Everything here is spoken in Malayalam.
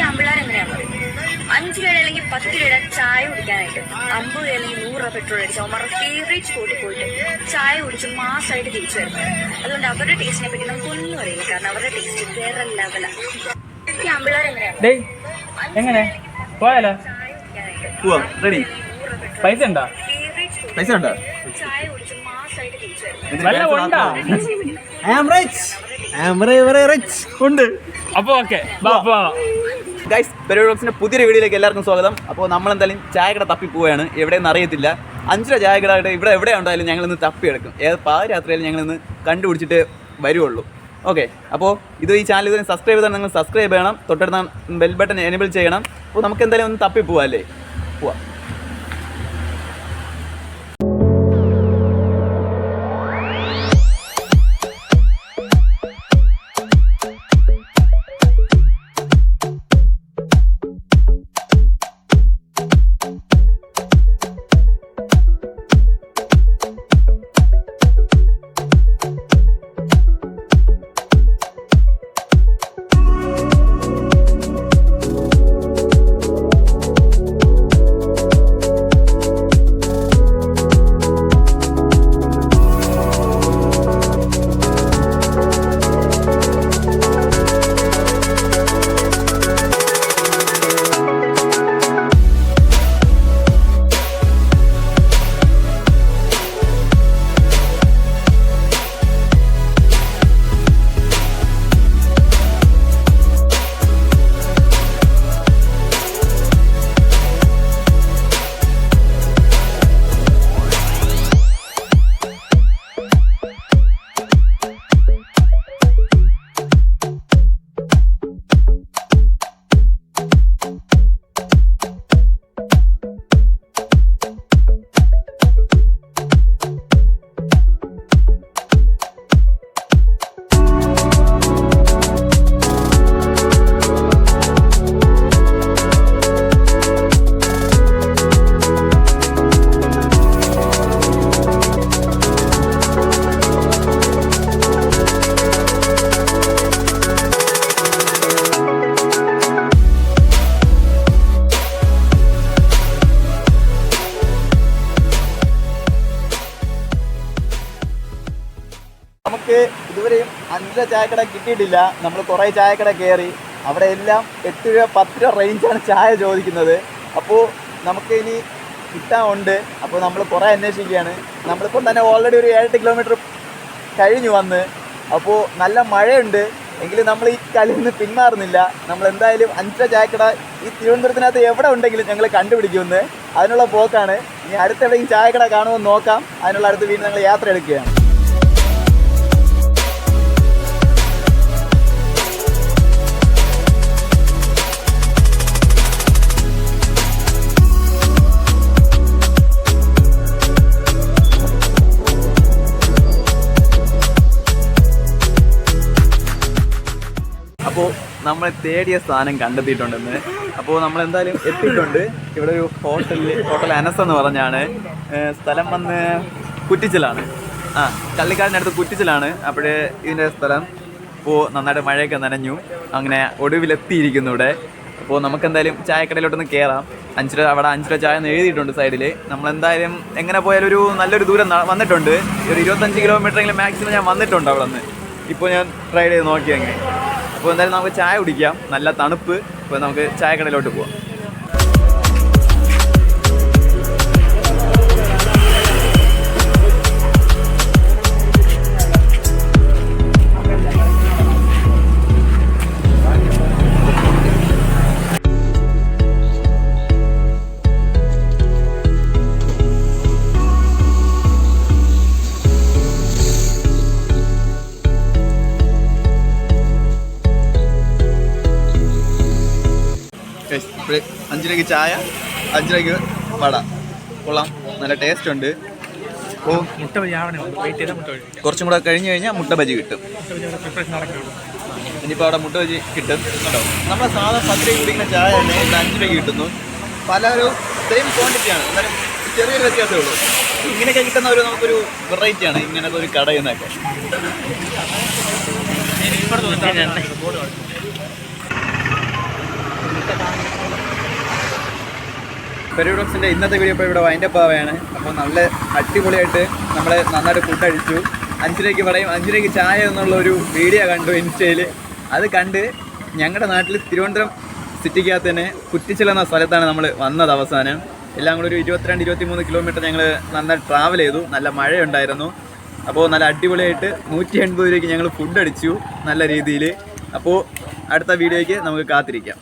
അമ്പിളാർ എങ്ങനെയാണോ 5 രൂപ അല്ലെങ്കിൽ 10 രൂപയുടെ ചായ കുടിക്കാനായിട്ട് 50 രൂപ അല്ലെങ്കിൽ 100 രൂപ പെട്രോൾ അടിച്ച് അവന്മാരുടെ ഫേവറേറ്റ് സ്പോട്ടിൽ പോയിട്ട് ചായ കുടിച്ച് മാസമായിട്ട് തിരിച്ചു വരുന്നത്. അതുകൊണ്ട് അവരുടെ ടേസ്റ്റിനെ പറ്റി നമുക്ക് ഒന്നും അറിയില്ല, കാരണം അവരുടെ ടേസ്റ്റ് വേറെ ലെവലാണ്. ഈ അമ്പിളാർ എങ്ങനെ പോയാലോ? റെഡി. പൈസ ഉണ്ടോ? പൈസ ഉണ്ടോ? ചായ കുടിച്ച് മാസമായിട്ട് തിരിച്ചു വരുന്നത്. അപ്പൊ ഓക്കെ ഗൈസ്, പെരിയോഡ് വ്ളോഗ്സിന്റെ പുതിയൊരു വീഡിയോയിലേക്ക് എല്ലാവർക്കും സ്വാഗതം. അപ്പോൾ നമ്മളെന്തായാലും ചായക്കട തപ്പി പോവുകയാണ്. എവിടെയെന്ന് അറിയത്തില്ല. 5 രൂപ ചായക്കട ഇവിടെ എവിടെ ഉണ്ടായാലും ഞങ്ങളിന്ന് തപ്പിയെടുക്കും. ഏത് പാതിരാത്രിയായാലും ഞങ്ങളിന്ന് കണ്ടുപിടിച്ചിട്ട് വരുവുള്ളൂ. ഓക്കെ, അപ്പോൾ ഈ ചാനൽ ഇതിന് സബ്സ്ക്രൈബ് ചെയ്താൽ നിങ്ങൾ സബ്സ്ക്രൈബ് ചെയ്യണം, തൊട്ടടുത്ത ബെൽ ബട്ടൺ എനേബിൾ ചെയ്യണം. അപ്പോൾ നമുക്ക് എന്തായാലും ഒന്ന് തപ്പി പോവാം അല്ലേ? പോവാം. നമുക്ക് ഇതുവരെയും 5 രൂപ ചായക്കട കിട്ടിയിട്ടില്ല. നമ്മൾ കുറേ ചായക്കട കയറി, അവിടെ എല്ലാം 8 രൂപ 10 രൂപ റേഞ്ചാണ് ചായ ചോദിക്കുന്നത്. അപ്പോൾ നമുക്ക് ഇനി കിട്ടാനുണ്ട്. അപ്പോൾ നമ്മൾ കുറേ അന്വേഷിക്കുകയാണ്. നമ്മളിപ്പം തന്നെ ഓൾറെഡി ഒരു 7 കിലോമീറ്റർ കഴിഞ്ഞു വന്ന്. അപ്പോൾ നല്ല മഴയുണ്ട്, എങ്കിലും നമ്മൾ ഈ കളിയിൽ നിന്ന് പിന്മാറുന്നില്ല. നമ്മൾ എന്തായാലും 5 രൂപ ചായക്കട ഈ തിരുവനന്തപുരത്തിനകത്ത് എവിടെ ഉണ്ടെങ്കിലും ഞങ്ങൾ കണ്ടുപിടിക്കുമെന്ന്. അതിനുള്ള പോക്കാണ്. ഇനി അടുത്തെവിടെയും ചായക്കട കാണുമെന്ന് നോക്കാം. അതിനുള്ള അടുത്ത് വീണ്ടും ഞങ്ങൾ യാത്ര എടുക്കുകയാണ്. അപ്പോൾ നമ്മൾ തേടിയ സ്ഥാനം കണ്ടെത്തിയിട്ടുണ്ടെന്ന്. അപ്പോൾ നമ്മളെന്തായാലും എത്തിയിട്ടുണ്ട്. ഇവിടെ ഒരു ഹോട്ടൽ അനസ് എന്ന് പറഞ്ഞാണ്. സ്ഥലം വന്ന് കുറ്റിച്ചിലാണ്. കള്ളിക്കാടിനടുത്ത് കുറ്റിച്ചിലാണ് അപ്പോഴേ ഇതിൻ്റെ സ്ഥലം. അപ്പോൾ നന്നായിട്ട് മഴയൊക്കെ നനഞ്ഞു. അങ്ങനെ ഒടുവിലെത്തിയിരിക്കുന്നു ഇവിടെ. അപ്പോൾ നമുക്കെന്തായാലും ചായക്കടയിലോട്ടൊന്ന് കയറാം. 5 രൂപ, അവിടെ 5 രൂപ ചായ എന്ന് എഴുതിയിട്ടുണ്ട് സൈഡിൽ. നമ്മളെന്തായാലും എങ്ങനെ പോയാലും ഒരു നല്ലൊരു ദൂരം വന്നിട്ടുണ്ട്. ഒരു 25 കിലോമീറ്ററെങ്കിലും മാക്സിമം ഞാൻ വന്നിട്ടുണ്ട് അവിടെ നിന്ന്. ഇപ്പോൾ ഞാൻ ട്രൈ ചെയ്ത് നോക്കിയെങ്കിൽ. അപ്പോൾ എന്തായാലും നമുക്ക് ചായ കുടിക്കാം. നല്ല തണുപ്പ്. ഇപ്പോൾ നമുക്ക് ചായക്കടയിലോട്ട് പോവാം. ഇപ്പോൾ 5 രൂപയ്ക്ക് ചായ, 5 രൂപയ്ക്ക് വട. കൊള്ളാം, നല്ല ടേസ്റ്റ് ഉണ്ട്. അപ്പോൾ കുറച്ചും കൂടെ കഴിഞ്ഞ് കഴിഞ്ഞാൽ മുട്ട ബജി കിട്ടും. ഇനിയിപ്പോൾ അവിടെ മുട്ട ബജി കിട്ടും കേട്ടോ. നമ്മൾ സാധാരണ 10 രൂപ കുടിക്കുന്ന ചായ തന്നെ ഇവിടെ 5 രൂപയ്ക്ക് കിട്ടുന്നു. പലരും സെയിം ക്വാണ്ടിറ്റിയാണ്. എന്നാലും ചെറിയൊരു വ്യത്യാസമേ ഉള്ളൂ. ഇങ്ങനെയൊക്കെ കിട്ടുന്ന ഒരു നമുക്കൊരു വെറൈറ്റിയാണ് ഇങ്ങനത്തെ ഒരു കടയിൽ നിന്നൊക്കെ. പെരിഡോക്സിൻ്റെ ഇന്നത്തെ വീഡിയോ ഇപ്പോൾ ഇവിടെ വൈൻഡപ്പ് ആവുകയാണ്. അപ്പോൾ നല്ല അടിപൊളിയായിട്ട് നമ്മൾ നന്നായിട്ട് ഫുഡ് അടിച്ചു. 5 രൂപയ്ക്ക് പറയും 5 രൂപയ്ക്ക് ചായ എന്നുള്ള ഒരു വീഡിയോ കണ്ടു ഇൻസ്റ്റയിൽ. അത് കണ്ട് ഞങ്ങളുടെ നാട്ടിൽ തിരുവനന്തപുരം സിറ്റിക്കകത്ത് തന്നെ കുറ്റിച്ചില എന്ന സ്ഥലത്താണ് നമ്മൾ വന്നത്. അവസാനം എല്ലാം കൂടെ ഒരു 22-23 കിലോമീറ്റർ ഞങ്ങൾ നന്നായിട്ട് ട്രാവൽ ചെയ്തു. നല്ല മഴയുണ്ടായിരുന്നു. അപ്പോൾ നല്ല അടിപൊളിയായിട്ട് 180 രൂപയ്ക്ക് ഞങ്ങൾ ഫുഡ് അടിച്ചു നല്ല രീതിയിൽ. അപ്പോൾ അടുത്ത വീഡിയോയ്ക്ക് നമുക്ക് കാത്തിരിക്കാം.